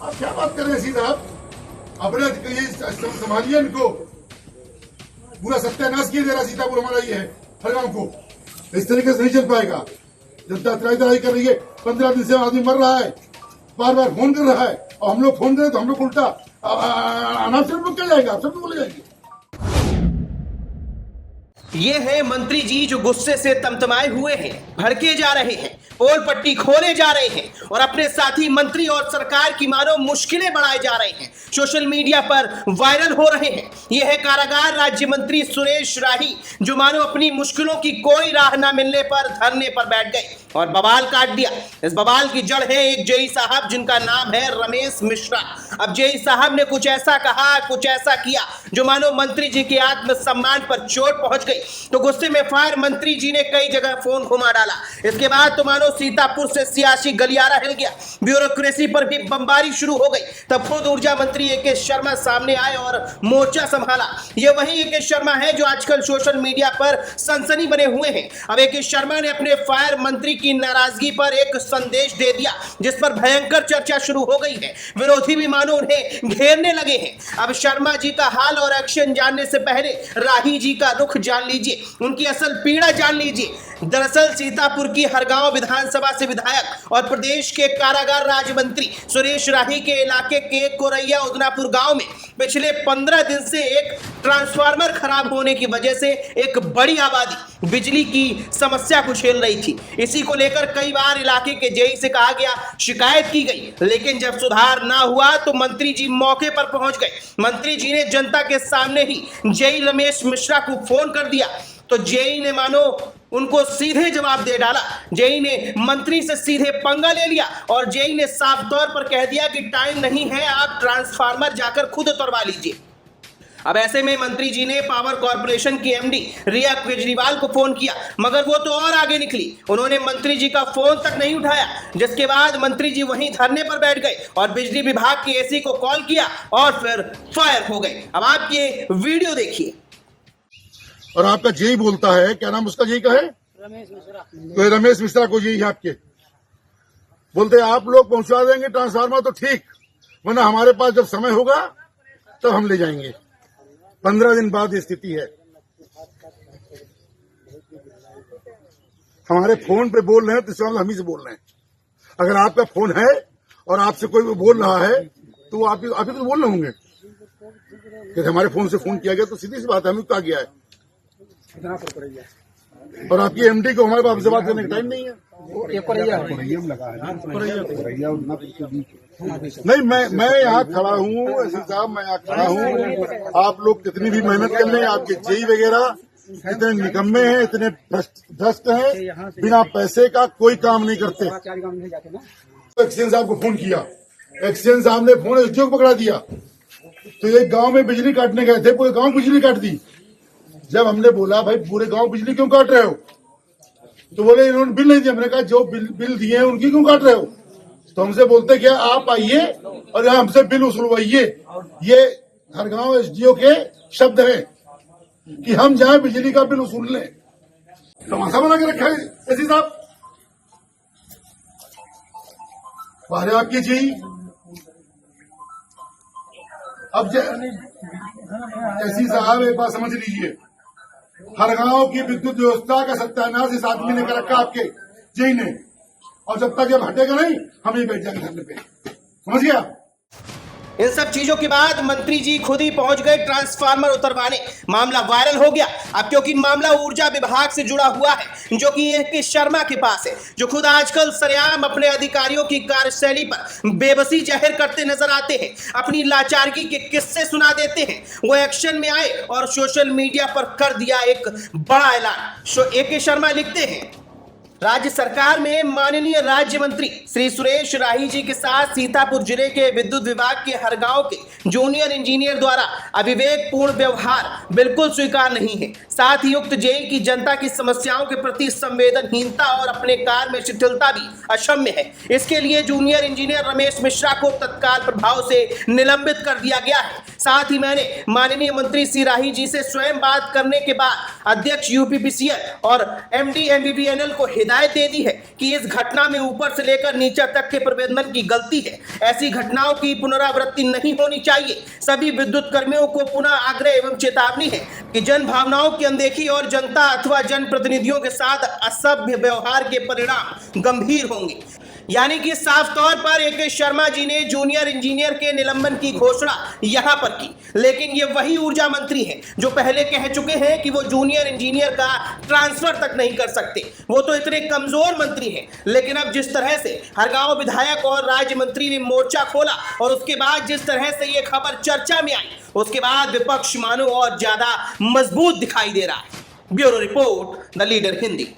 आप क्या बात कर रहे हैं सीधा? आप अपने ये संभालिए इनको। पूरा सत्यानाश किए दे रहा सीतापुर हमारा ये है, हर गांव को। इस तरीके से नहीं चल पाएगा। जनता त्राही कर रही है, 15 दिन से आदमी मर रहा है, बार बार फोन कर रहा है, और हम लोग फोन करें तो हम लोग उल्टा अनाप शर्मा क्या जाएगा, आप सब बोले जाएंगे। ये है मंत्री जी जो गुस्से से तमतमाए हुए हैं, भड़के जा रहे हैं, पोल पट्टी खोले जा रहे हैं और अपने साथी मंत्री और सरकार की मानो मुश्किलें बढ़ाए जा रहे हैं, सोशल मीडिया पर वायरल हो रहे हैं। यह है कारागार राज्य मंत्री सुरेश राही जो मानो अपनी मुश्किलों की कोई राह न मिलने पर धरने पर बैठ गए और बवाल काट दिया। इस बवाल की जड़ है एक जेई साहब जिनका नाम है रमेश मिश्रा। अब जेई साहब ने कुछ ऐसा कहा, कुछ ऐसा किया जो मानो मंत्री जी के आत्मसम्मान पर चोट पहुंच गई। तो गुस्से में फायर मंत्री जी ने कई जगह फोन घुमा डाला। इसके बाद तो मानो सीतापुर से सियासी गलियारा हिल गया, ब्यूरोक्रेसी पर भी बमबारी शुरू हो गई। तब खुद ऊर्जा मंत्री ए.के. शर्मा सामने आए और मोर्चा संभाला। ये वही ए.के. शर्मा है जो आजकल सोशल मीडिया पर सनसनी बने हुए हैं। अब ए.के. शर्मा ने अपने फायर मंत्री की नाराजगी पर एक संदेश दे दिया जिस पर भयंकर चर्चा शुरू हो गई है। विरोधी भी मानो उन्हें घेरने लगे हैं। अब शर्मा जी का हाल और एक्शन जानने से पहले राही जी का रुख जान लीजिए, उनकी असल पीड़ा जान लीजिए। दरअसल सीतापुर की हरगांव विधानसभा से विधायक और प्रदेश के कारागार राज्य मंत्री सुरेश राही के इलाके के कोरैया उदनापुर गांव में पिछले 15 दिन से एक ट्रांसफार्मर खराब होने की वजह से एक बड़ी आबादी बिजली की समस्या को झेल रही थी। इसी को लेकर कई बार इलाके के जेई से कहा गया, शिकायत की गई, लेकिन जब सुधार ना हुआ तो मंत्री जी मौके पर पहुंच गए। मंत्री जी ने जनता के सामने ही जेई रमेश मिश्रा को फोन कर दिया तो जेई ने मानो उनको सीधे जवाब दे डाला। जेई ने मंत्री से सीधे पंगा ले लिया और जेई ने साफ तौर पर कह दिया कि टाइम नहीं है, आप ट्रांसफार्मर जाकर खुद उतरवा लीजिए। अब ऐसे में मंत्री जी ने पावर कॉर्पोरेशन की एमडी रिया केजरीवाल को फोन किया, मगर वो तो और आगे निकली। उन्होंने मंत्री जी का फोन तक नहीं उठाया, जिसके बाद मंत्री जी वहीं धरने पर बैठ गए और बिजली विभाग के एसी को कॉल किया और फिर फायर हो गए। अब आप ये वीडियो देखिए। और आपका जेई बोलता है, क्या नाम उसका जेई का है? रमेश मिश्रा। तो रमेश मिश्रा को जेई आपके बोलते हैं आप लोग पहुंचा देंगे ट्रांसफार्मर तो ठीक, वरना हमारे पास जब समय होगा तब हम ले जाएंगे। 15 दिन बाद ये स्थिति है। हमारे फोन पे बोल रहे हैं तो इस हम ही से बोल रहे हैं। अगर आपका फोन है और आपसे कोई बोल रहा है तो आप ही तो बोल रहे होंगे कि हमारे फोन से फोन किया गया, तो सीधी सी बात है, हमें कहा गया है। और आपकी एमडी को हमारे पास बात करने का टाइम नहीं है। नहीं, मैं यहाँ खड़ा हूँ, एसपी साहब मैं यहाँ खड़ा हूँ। आप लोग कितनी भी मेहनत कर लें, आपके जेई वगैरह इतने निकम्मे हैं, इतने भ्रष्ट हैं, बिना पैसे का कोई काम नहीं करते। एक्सीडेंट साहब को फोन किया, एक्सीडेंट साहब ने फोन उद्योग पकड़ा दिया, तो एक गांव में बिजली काटने गए थे, पूरे गांव बिजली काट दी। जब हमने बोला भाई पूरे गांव बिजली क्यों काट रहे हो, तो बोले इन्होंने बिल नहीं दिया। हमने कहा जो बिल दिए हैं उनकी क्यों काट रहे हो, तो हमसे बोलते क्या आप आइए और यहाँ हमसे बिल वसूलवाइए। ये हरगांव एसडीओ के शब्द है कि हम जाए बिजली का बिल वसूल लें। तमाशा बना के रखा है एसपी साहब। बाहर आपकी जी अब एसपी साहब एक बात समझ लीजिए, हर गांव की विद्युत व्यवस्था का सत्यानाश इस आदमी ने कर रखा आपके जेई ने, और जब तक जब हटेगा नहीं हम ही बैठ जाएंगे धरने पे, समझ गया। इन सब चीजों के बाद मंत्री जी खुद ही पहुंच गए ट्रांसफार्मर उतरवाने। मामला वायरल हो गया अब, क्योंकि मामला ऊर्जा विभाग से जुड़ा हुआ है जो कि ए.के. शर्मा के पास है, जो खुद आजकल सरेआम अपने अधिकारियों की कार्यशैली पर बेबसी जाहिर करते नजर आते हैं, अपनी लाचारगी के किस्से सुना देते हैं। वो एक्शन में आए और सोशल मीडिया पर कर दिया एक बड़ा ऐलान। ए.के. शर्मा लिखते हैं, राज्य सरकार में माननीय राज्य मंत्री श्री सुरेश राही जी के साथ सीतापुर जिले के विद्युत विभाग के हरगांव के जूनियर इंजीनियर द्वारा अविवेकपूर्ण व्यवहार बिल्कुल स्वीकार नहीं है। साथ ही उक्त जेई की जनता की समस्याओं के प्रति संवेदनहीनता और अपने कार्य में शिथिलता भी अक्षम्य है। इसके लिए जूनियर इंजीनियर रमेश मिश्रा को तत्काल प्रभाव से निलंबित कर दिया गया है। साथ ही मैंने माननीय मंत्री श्री राही जी से स्वयं बात करने के बाद अध्यक्ष यूपीपीसीएल और एमडी एमबीबीएनएल को हिदायत दे दी है कि इस घटना में ऊपर से लेकर नीचे तक के प्रबंधन की गलती है। ऐसी घटनाओं की पुनरावृत्ति नहीं होनी चाहिए। सभी विद्युत कर्मियों को पुनः आग्रह एवं चेतावनी है कि जन भावनाओं की अनदेखी और जनता अथवा जनप्रतिनिधियों के साथ असभ्य व्यवहार के परिणाम गंभीर होंगे। यानी कि साफ तौर पर AK शर्मा जी ने जूनियर इंजीनियर के निलंबन की घोषणा यहां पर की, लेकिन ये वही ऊर्जा मंत्री हैं जो पहले कह चुके हैं कि वो जूनियर इंजीनियर का ट्रांसफर तक नहीं कर सकते। वो तो इतने कमजोर मंत्री हैं, लेकिन अब जिस तरह से हर गांव विधायक और राज्य मंत्री ने मोर्चा खोला और उसके बाद जिस तरह से ये खबर चर्चा में आई, उसके बाद विपक्ष मानो और ज्यादा मजबूत दिखाई दे रहा है। Bureau report, the leader Hindi.